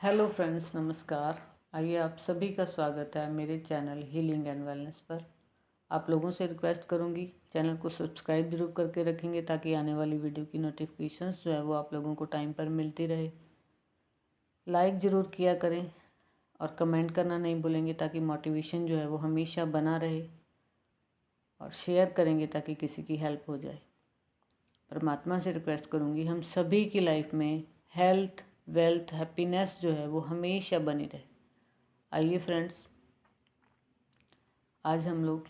Hello friends, नमस्कार। आइए, आप सभी का स्वागत है मेरे चैनल हीलिंग एंड वेलनेस पर। आप लोगों से रिक्वेस्ट करूंगी, चैनल को सब्सक्राइब जरूर करके रखेंगे ताकि आने वाली वीडियो की नोटिफिकेशंस जो है वो आप लोगों को टाइम पर मिलती रहे। लाइक ज़रूर किया करें और कमेंट करना नहीं भूलेंगे ताकि मोटिवेशन जो है वो हमेशा बना रहे, और शेयर करेंगे ताकि किसी की हेल्प हो जाए। परमात्मा से रिक्वेस्ट करूंगी हम सभी की लाइफ में हेल्थ, वेल्थ, हैप्पीनेस जो है वो हमेशा बनी रहे। आइए फ्रेंड्स, आज हम लोग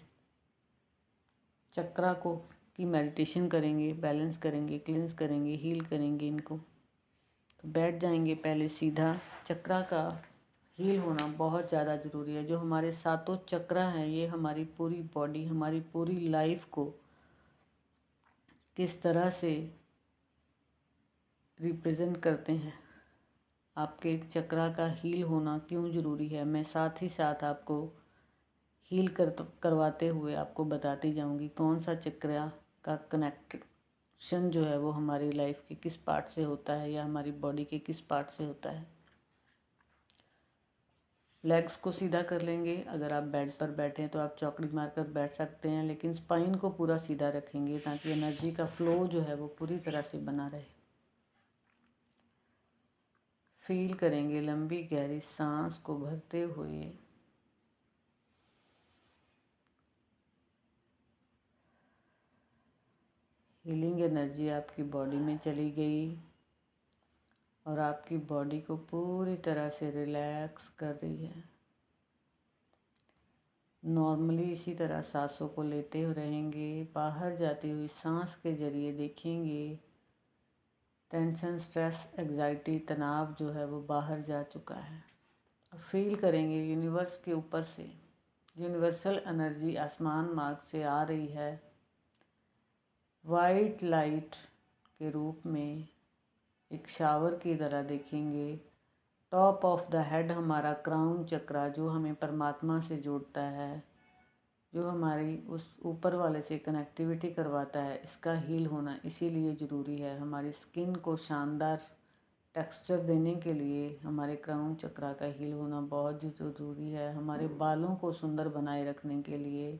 चक्रा को की मेडिटेशन करेंगे, बैलेंस करेंगे, क्लींस करेंगे, हील करेंगे इनको। तो बैठ जाएंगे पहले सीधा। चक्रा का हील होना बहुत ज़्यादा ज़रूरी है। जो हमारे सातों चक्रा हैं ये हमारी पूरी बॉडी, हमारी पूरी लाइफ को किस तरह से रिप्रेजेंट करते हैं। आपके चक्रा का हील होना क्यों ज़रूरी है, मैं साथ ही साथ आपको हील करवाते हुए आपको बताती जाऊंगी कौन सा चक्र का कनेक्शन जो है वो हमारी लाइफ के किस पार्ट से होता है या हमारी बॉडी के किस पार्ट से होता है। लेग्स को सीधा कर लेंगे। अगर आप बेड पर बैठे हैं तो आप चौकड़ी मारकर बैठ सकते हैं, लेकिन स्पाइन को पूरा सीधा रखेंगे ताकि एनर्जी का फ्लो जो है वो पूरी तरह से बना रहे। फील करेंगे लंबी गहरी सांस को भरते हुए। हीलिंग एनर्जी आपकी बॉडी में चली गई और आपकी बॉडी को पूरी तरह से रिलैक्स कर रही है। नॉर्मली इसी तरह सांसों को लेते हुए रहेंगे। बाहर जाती हुई सांस के जरिए देखेंगे टेंशन, स्ट्रेस, एग्जाइटी, तनाव जो है वो बाहर जा चुका है। फील करेंगे यूनिवर्स के ऊपर से यूनिवर्सल एनर्जी आसमान मार्ग से आ रही है, वाइट लाइट के रूप में एक शावर की तरह देखेंगे। टॉप ऑफ द हेड हमारा क्राउन चक्रा जो हमें परमात्मा से जोड़ता है, जो हमारी उस ऊपर वाले से कनेक्टिविटी करवाता है, इसका हील होना इसीलिए ज़रूरी है। हमारी स्किन को शानदार टेक्सचर देने के लिए हमारे क्राउन चक्रा का हील होना बहुत ज़रूरी है। हमारे बालों को सुंदर बनाए रखने के लिए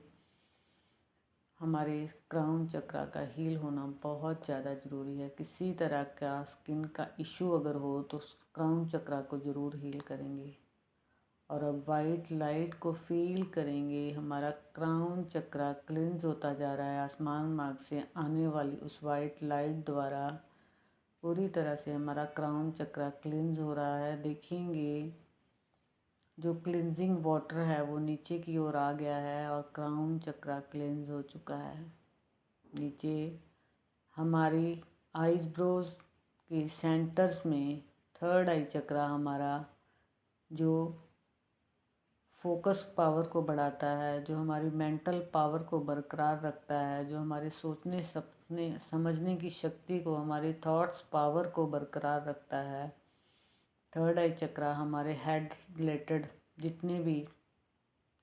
हमारे क्राउन चक्रा का हील होना बहुत ज़्यादा ज़रूरी है। किसी तरह का स्किन का इशू अगर हो तो क्राउन चक्रा को ज़रूर हील करेंगे। और अब वाइट लाइट को फील करेंगे। हमारा क्राउन चक्रा क्लिंज होता जा रहा है आसमान मार्ग से आने वाली उस वाइट लाइट द्वारा। पूरी तरह से हमारा क्राउन चक्रा क्लिंज हो रहा है। देखेंगे जो क्लिंजिंग वाटर है वो नीचे की ओर आ गया है और क्राउन चक्रा क्लिंज हो चुका है। नीचे हमारी आईज ब्रोज के सेंटर्स में थर्ड आई चक्रा हमारा जो फोकस पावर को बढ़ाता है, जो हमारी मेंटल पावर को बरकरार रखता है, जो हमारे सोचने सपने समझने की शक्ति को, हमारी थॉट्स पावर को बरकरार रखता है। थर्ड आई चक्रा हमारे हेड रिलेटेड जितने भी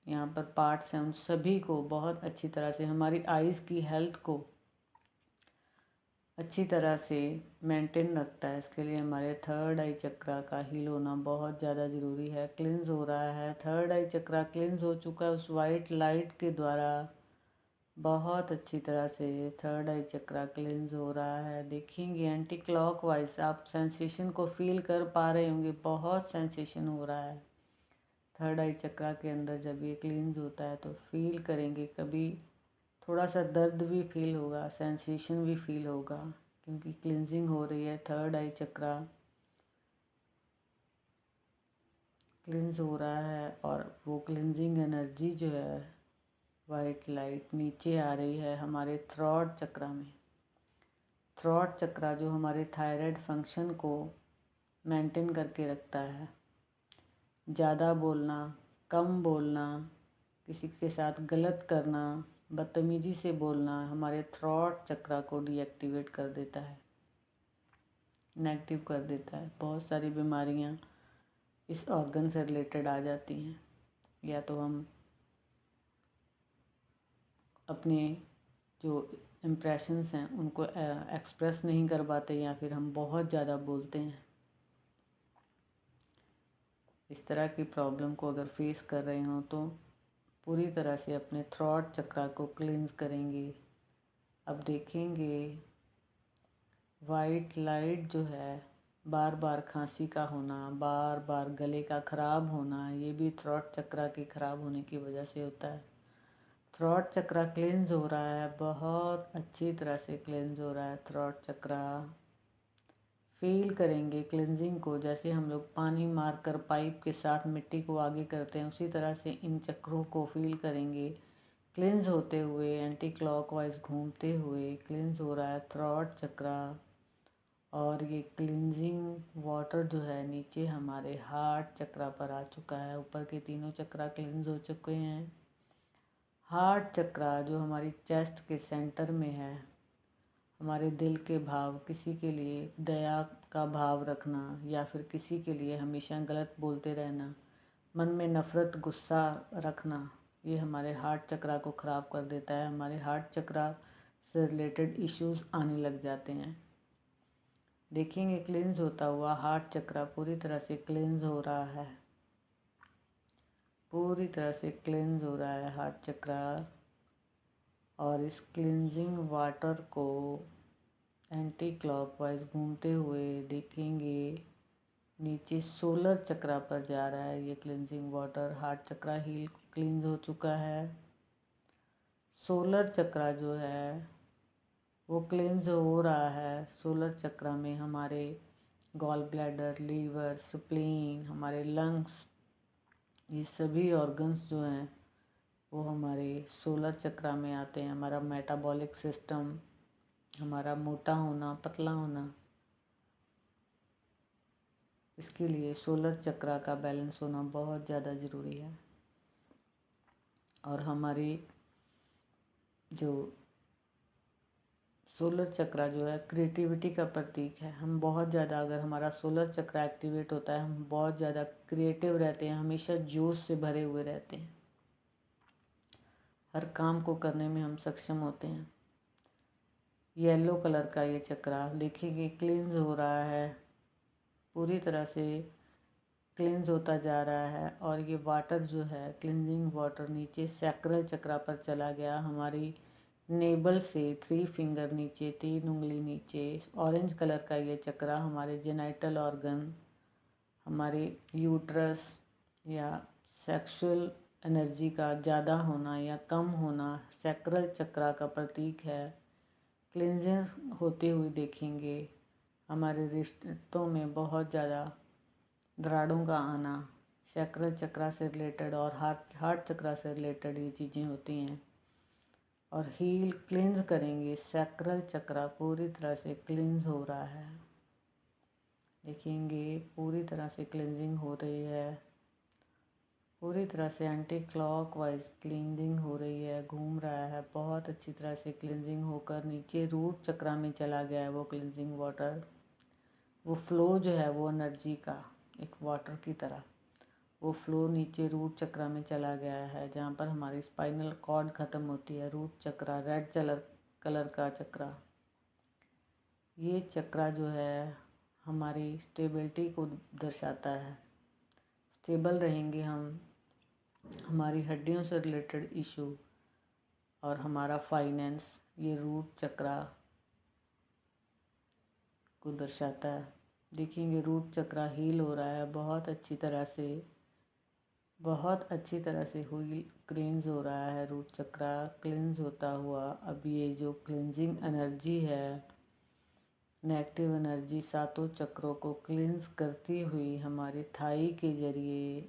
यहाँ पर पार्ट्स हैं उन सभी को बहुत अच्छी तरह से, हमारी आइज़ की हेल्थ को अच्छी तरह से मेंटेन रखता है। इसके लिए हमारे थर्ड आई चक्रा का हील होना बहुत ज़्यादा ज़रूरी है। क्लिंज हो रहा है, थर्ड आई चक्रा क्लिंज हो चुका है उस वाइट लाइट के द्वारा। बहुत अच्छी तरह से थर्ड आई चक्रा क्लिंज हो रहा है। देखेंगे एंटी क्लॉक वाइज आप सेंसेशन को फील कर पा रहे होंगे, बहुत सेंसेशन हो रहा है थर्ड आई चक्रा के अंदर। जब ये क्लिंज होता है तो फील करेंगे, कभी थोड़ा सा दर्द भी फील होगा, सेंसेशन भी फील होगा, क्योंकि क्लिंजिंग हो रही है। थर्ड आई चक्रा क्लिंज हो रहा है और वो क्लिंजिंग एनर्जी जो है वाइट लाइट नीचे आ रही है हमारे थ्रॉट चक्रा में। थ्रॉट चक्रा जो हमारे थायराइड फंक्शन को मेंटेन करके रखता है। ज़्यादा बोलना, कम बोलना, किसी के साथ गलत करना, बदतमीज़ी से बोलना हमारे थ्रॉट चक्रा को डीएक्टिवेट कर देता है, नेगेटिव कर देता है। बहुत सारी बीमारियां इस ऑर्गन से रिलेटेड आ जाती हैं। या तो हम अपने जो इम्प्रेशंस हैं उनको एक्सप्रेस नहीं कर पाते, या फिर हम बहुत ज़्यादा बोलते हैं। इस तरह की प्रॉब्लम को अगर फेस कर रहे हो तो पूरी तरह से अपने थ्रॉट चक्रा को क्लींस करेंगे। अब देखेंगे वाइट लाइट जो है, बार बार खांसी का होना, बार बार गले का ख़राब होना, ये भी थ्रॉट चक्रा के ख़राब होने की वजह से होता है। थ्रॉट चक्रा क्लींस हो रहा है, बहुत अच्छी तरह से क्लींस हो रहा है थ्रॉट चक्रा। फील करेंगे क्लिनजिंग को, जैसे हम लोग पानी मारकर पाइप के साथ मिट्टी को आगे करते हैं, उसी तरह से इन चक्रों को फील करेंगे क्लिंज होते हुए, एंटी क्लॉकवाइज घूमते हुए क्लिंज हो रहा है थ्रॉट चक्रा। और ये क्लिंजिंग वाटर जो है नीचे हमारे हार्ट चक्रा पर आ चुका है। ऊपर के तीनों चक्रा क्लिंज हो चुके हैं। हार्ट चक्रा जो हमारी चेस्ट के सेंटर में है, हमारे दिल के भाव, किसी के लिए दया का भाव रखना या फिर किसी के लिए हमेशा गलत बोलते रहना, मन में नफ़रत गुस्सा रखना, ये हमारे हार्ट चक्रा को ख़राब कर देता है। हमारे हार्ट चक्रा से रिलेटेड इश्यूज़ आने लग जाते हैं। देखेंगे क्लींस होता हुआ हार्ट चक्रा पूरी तरह से क्लींस हो रहा है, पूरी तरह से क्लींस हो रहा है हार्ट चक्रा। और इस क्लींजिंग वाटर को एंटी क्लॉकवाइज घूमते हुए देखेंगे नीचे सोलर चक्रा पर जा रहा है ये क्लींजिंग वाटर। हार्ट चक्रा हील क्लींस हो चुका है। सोलर चक्रा जो है वो क्लींस हो रहा है। सोलर चक्रा में हमारे गॉल ब्लैडर, लीवर, स्प्लीन, हमारे लंग्स, ये सभी ऑर्गन्स जो हैं वो हमारे सोलर चक्रा में आते हैं। हमारा मेटाबॉलिक सिस्टम, हमारा मोटा होना, पतला होना, इसके लिए सोलर चक्रा का बैलेंस होना बहुत ज़्यादा ज़रूरी है। और हमारी जो सोलर चक्रा जो है क्रिएटिविटी का प्रतीक है। हम बहुत ज़्यादा, अगर हमारा सोलर चक्रा एक्टिवेट होता है, हम बहुत ज़्यादा क्रिएटिव रहते हैं, हमेशा जोश से भरे हुए रहते हैं, हर काम को करने में हम सक्षम होते हैं। येलो कलर का ये चक्रा देखेंगे क्लींस हो रहा है, पूरी तरह से क्लींस होता जा रहा है। और ये वाटर जो है, क्लींजिंग वाटर, नीचे सैक्रल चक्रा पर चला गया। हमारी नेबल से 3 फिंगर नीचे, 3 उंगली नीचे, ऑरेंज कलर का ये चक्रा हमारे जेनाइटल ऑर्गन, हमारे यूट्रस या सेक्सुअल एनर्जी का ज़्यादा होना या कम होना सैक्रल चक्रा का प्रतीक है। क्लींजिंग होते हुए देखेंगे हमारे रिश्तों में बहुत ज़्यादा दरारों का आना, सैक्रल चक्रा से रिलेटेड और हार्ट चक्रा से रिलेटेड ये चीज़ें होती हैं। और हील क्लींस करेंगे, सैक्रल चक्रा पूरी तरह से क्लींस हो रहा है। देखेंगे पूरी तरह से क्लींजिंग हो रही है, पूरी तरह से एंटी क्लॉकवाइज क्लींजिंग हो रही है, घूम रहा है। बहुत अच्छी तरह से क्लींजिंग होकर नीचे रूट चक्रा में चला गया है वो क्लींजिंग वाटर। वो फ्लो जो है वो एनर्जी का, एक वाटर की तरह वो फ्लो नीचे रूट चक्रा में चला गया है, जहाँ पर हमारी स्पाइनल कॉर्ड ख़त्म होती है। रूट चक्रा रेड कलर का चक्रा, ये चक्रा जो है हमारी स्टेबिलिटी को दर्शाता है। स्टेबल रहेंगे हम, हमारी हड्डियों से रिलेटेड इशू और हमारा फाइनेंस, ये रूट चक्रा को दर्शाता है। देखेंगे रूट चक्रा हील हो रहा है बहुत अच्छी तरह से, बहुत अच्छी तरह से हुई क्लींस हो रहा है रूट चक्रा क्लींस होता हुआ। अब ये जो क्लींजिंग एनर्जी है, नेगेटिव एनर्जी सातों चक्रों को क्लींस करती हुई हमारे थाई के जरिए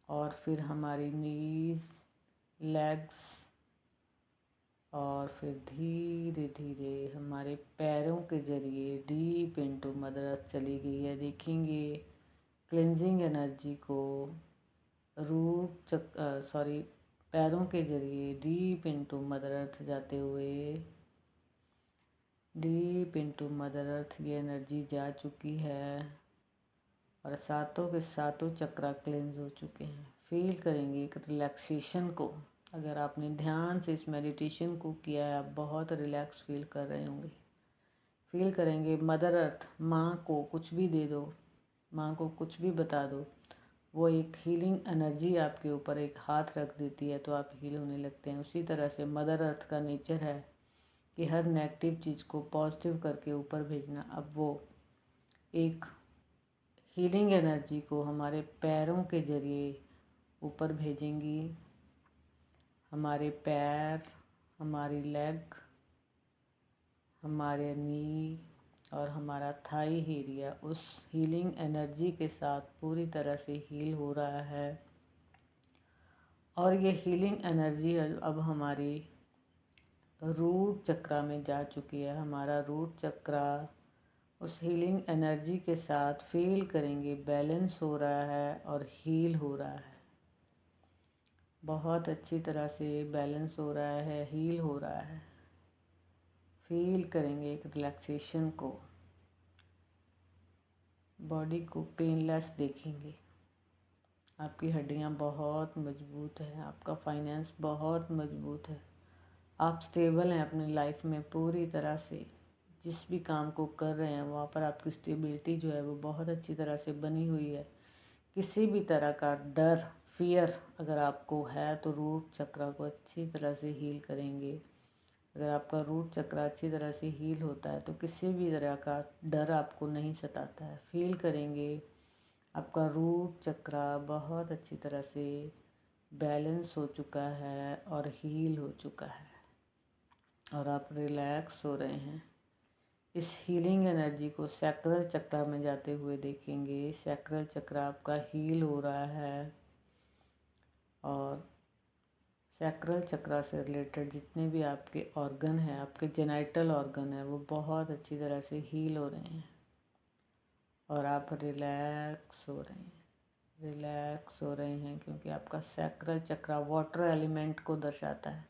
और फिर हमारी नीज, लेग्स और फिर धीरे धीरे हमारे पैरों के जरिए डीप इनटू मदर अर्थ चली गई है। देखेंगे क्लींजिंग एनर्जी को पैरों के जरिए डीप इनटू मदर अर्थ जाते हुए, डीप इनटू मदर अर्थ ये एनर्जी जा चुकी है और सातों के सातों चक्रा क्लींस हो चुके हैं। फील करेंगे एक रिलैक्सेशन को। अगर आपने ध्यान से इस मेडिटेशन को किया है, आप बहुत रिलैक्स फील कर रहे होंगे। फील करेंगे मदर अर्थ, माँ को कुछ भी दे दो, माँ को कुछ भी बता दो, वो एक हीलिंग एनर्जी आपके ऊपर एक हाथ रख देती है तो आप हील होने लगते हैं। उसी तरह से मदर अर्थ का नेचर है कि हर नेगेटिव चीज़ को पॉजिटिव करके ऊपर भेजना। अब वो एक हीलिंग एनर्जी को हमारे पैरों के जरिए ऊपर भेजेंगी। हमारे पैर, हमारी लेग, हमारे नी और हमारा थाई एरिया उस हीलिंग एनर्जी के साथ पूरी तरह से हील हो रहा है। और ये हीलिंग एनर्जी अब हमारी रूट चक्रा में जा चुकी है। हमारा रूट चक्रा उस हीलिंग एनर्जी के साथ फील करेंगे बैलेंस हो रहा है और हील हो रहा है। बहुत अच्छी तरह से बैलेंस हो रहा है, हील हो रहा है। फील करेंगे एक रिलैक्सेशन को, बॉडी को पेनलेस देखेंगे। आपकी हड्डियां बहुत मजबूत हैं, आपका फाइनेंस बहुत मजबूत है, आप स्टेबल हैं अपनी लाइफ में पूरी तरह से। जिस भी काम को कर रहे हैं वहाँ पर आपकी स्टेबिलिटी जो है वो बहुत अच्छी तरह से बनी हुई है। किसी भी तरह का डर, फियर अगर आपको है तो रूट चक्र को अच्छी तरह से हील करेंगे। अगर आपका रूट चक्र अच्छी तरह से हील होता है तो किसी भी तरह का डर आपको नहीं सताता है। फील करेंगे आपका रूट चक्र बहुत अच्छी तरह से बैलेंस हो चुका है और हील हो चुका है और आप रिलैक्स हो रहे हैं। इस हीलिंग एनर्जी को सैक्रल चक्र में जाते हुए देखेंगे। सैक्रल चक्र आपका हील हो रहा है और सैक्रल चक्र से रिलेटेड जितने भी आपके ऑर्गन हैं, आपके जेनाइटल ऑर्गन है, वो बहुत अच्छी तरह से हील हो रहे हैं और आप रिलैक्स हो रहे हैं। रिलैक्स हो रहे हैं क्योंकि आपका सैक्रल चक्र वाटर एलिमेंट को दर्शाता है।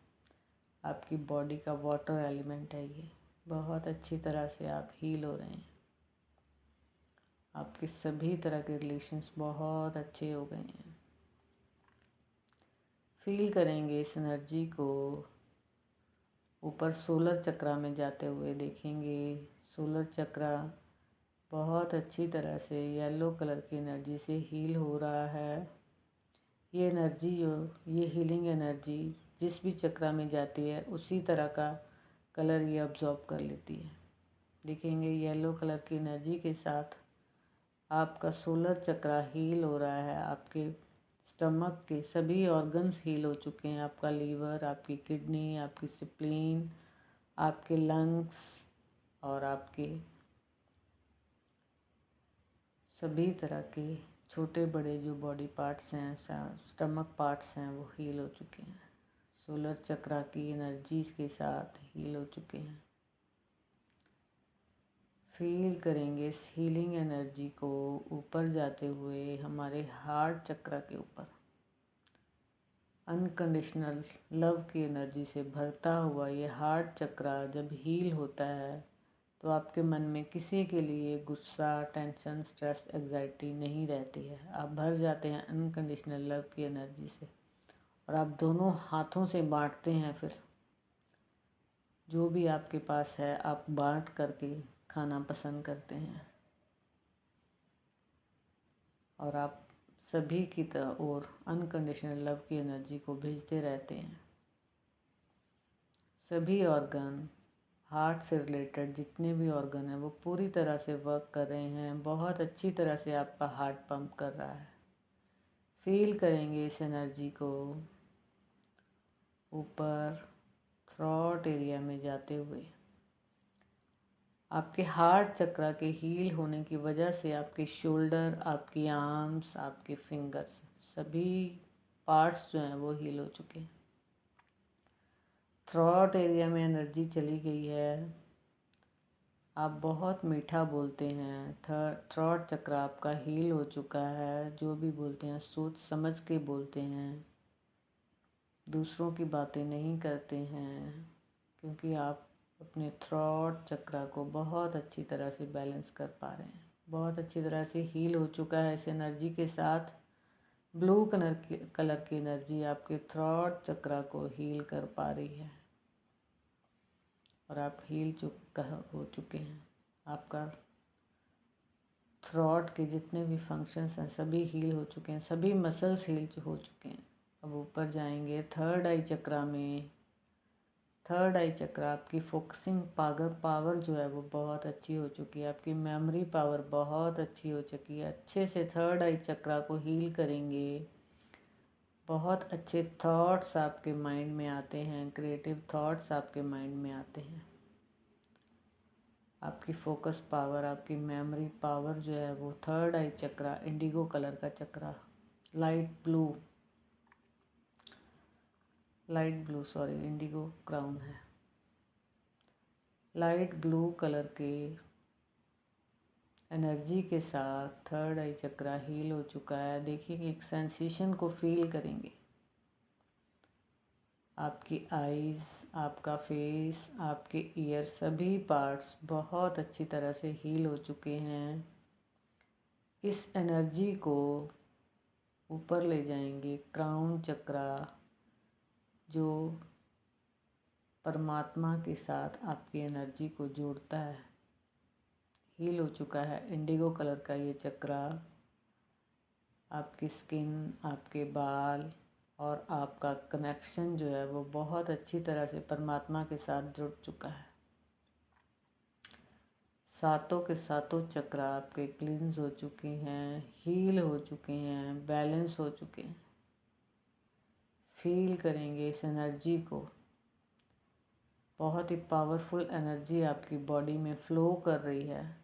आपकी बॉडी का वाटर एलिमेंट है ये। बहुत अच्छी तरह से आप हील हो रहे हैं। आपके सभी तरह के रिलेशंस बहुत अच्छे हो गए हैं। फील करेंगे इस एनर्जी को ऊपर सोलर चक्र में जाते हुए देखेंगे। सोलर चक्र बहुत अच्छी तरह से येलो कलर की एनर्जी से हील हो रहा है। ये एनर्जी ये हीलिंग एनर्जी जिस भी चक्र में जाती है उसी तरह का कलर ये अब्जॉर्ब कर लेती है। देखेंगे येलो कलर की एनर्जी के साथ आपका सोलर चक्र हील हो रहा है। आपके स्टमक के सभी ऑर्गन्स हील हो चुके हैं। आपका लीवर, आपकी किडनी, आपकी स्प्लीन, आपके लंग्स और आपके सभी तरह के छोटे बड़े जो बॉडी पार्ट्स हैं, स्टमक पार्ट्स हैं, वो हील हो चुके हैं। सोलर चक्र की एनर्जीज के साथ हील हो चुके हैं। फील करेंगे इस हीलिंग एनर्जी को ऊपर जाते हुए हमारे हार्ट चक्र के ऊपर। अनकंडीशनल लव की एनर्जी से भरता हुआ ये हार्ट चक्र जब हील होता है तो आपके मन में किसी के लिए गुस्सा, टेंशन, स्ट्रेस, एग्जाइटी नहीं रहती है। आप भर जाते हैं अनकंडीशनल लव की एनर्जी से और आप दोनों हाथों से बांटते हैं। फिर जो भी आपके पास है आप बांट करके खाना पसंद करते हैं और आप सभी की ओर अनकंडीशनल लव की एनर्जी को भेजते रहते हैं। सभी ऑर्गन, हार्ट से रिलेटेड जितने भी ऑर्गन हैं वो पूरी तरह से वर्क कर रहे हैं। बहुत अच्छी तरह से आपका हार्ट पंप कर रहा है। फील करेंगे इस एनर्जी को ऊपर थ्रॉट एरिया में जाते हुए। आपके हार्ट चक्र के हील होने की वजह से आपके शोल्डर, आपकी आर्म्स, आपके फिंगर्स सभी पार्ट्स जो हैं वो हील हो चुके हैं। थ्रॉट एरिया में एनर्जी चली गई है। आप बहुत मीठा बोलते हैं। थ्रॉट चक्र आपका हील हो चुका है। जो भी बोलते हैं सोच समझ के बोलते हैं, दूसरों की बातें नहीं करते हैं क्योंकि आप अपने थ्रॉट चक्र को बहुत अच्छी तरह से बैलेंस कर पा रहे हैं। बहुत अच्छी तरह से हील हो चुका है इस एनर्जी के साथ। ब्लू कलर की एनर्जी आपके थ्रॉट चक्र को हील कर पा रही है और आप हील हो चुके हैं। आपका थ्रॉट के जितने भी फंक्शंस हैं सभी हील हो चुके हैं, सभी मसल्स हील हो चुके हैं। अब ऊपर जाएंगे थर्ड आई चक्रा में। थर्ड आई चक्र आपकी फोकसिंग पावर जो है वो बहुत अच्छी हो चुकी है, आपकी मेमोरी पावर बहुत अच्छी हो चुकी है। अच्छे से थर्ड आई चक्र को हील करेंगे। बहुत अच्छे थॉट्स आपके माइंड में आते हैं, क्रिएटिव थॉट्स आपके माइंड में आते हैं। आपकी फोकस पावर, आपकी मेमोरी पावर जो है वो थर्ड आई चक्र, इंडिगो कलर का चक्र, light blue sorry Indigo crown है। लाइट ब्लू कलर के एनर्जी के साथ थर्ड आई चक्रा हील हो चुका है। देखिए एक सेंसेशन को फील करेंगे। आपकी आईज़, आपका फेस, आपके ईयर, सभी पार्ट्स बहुत अच्छी तरह से हील हो चुके हैं। इस एनर्जी को ऊपर ले जाएंगे। क्राउन चक्रा जो परमात्मा के साथ आपकी एनर्जी को जोड़ता है, हील हो चुका है। इंडिगो कलर का ये चक्रा आपकी स्किन, आपके बाल और आपका कनेक्शन जो है वो बहुत अच्छी तरह से परमात्मा के साथ जुड़ चुका है। सातों के सातों चक्र आपके क्लींस हो चुके हैं, हील हो चुके हैं, बैलेंस हो चुके हैं। फील करेंगे इस एनर्जी को। बहुत ही पावरफुल एनर्जी आपकी बॉडी में फ्लो कर रही है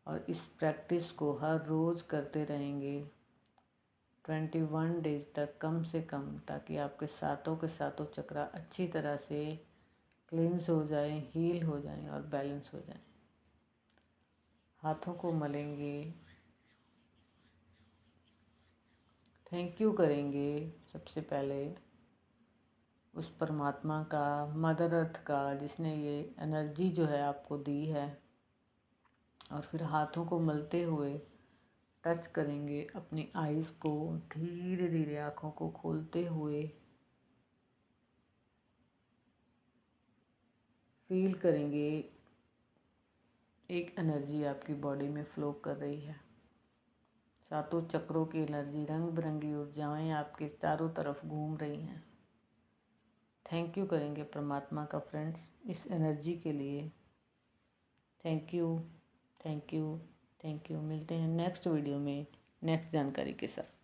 और इस प्रैक्टिस को हर रोज़ करते रहेंगे 21 डेज तक कम से कम, ताकि आपके सातों के सातों चक्र अच्छी तरह से क्लींस हो जाएं, हील हो जाएं और बैलेंस हो जाएं। हाथों को मलेंगे, थैंक यू करेंगे सबसे पहले उस परमात्मा का, मदर अर्थ का, जिसने ये एनर्जी जो है आपको दी है। और फिर हाथों को मलते हुए टच करेंगे अपनी आईज़ को, धीरे धीरे आँखों को खोलते हुए फील करेंगे एक एनर्जी आपकी बॉडी में फ्लो कर रही है। सातों चक्रों की एनर्जी, रंग बिरंगी ऊर्जाएं आपके चारों तरफ घूम रही हैं। थैंक यू करेंगे परमात्मा का फ्रेंड्स इस एनर्जी के लिए। Thank you, thank you, thank you. मिलते हैं नेक्स्ट वीडियो में नेक्स्ट जानकारी के साथ।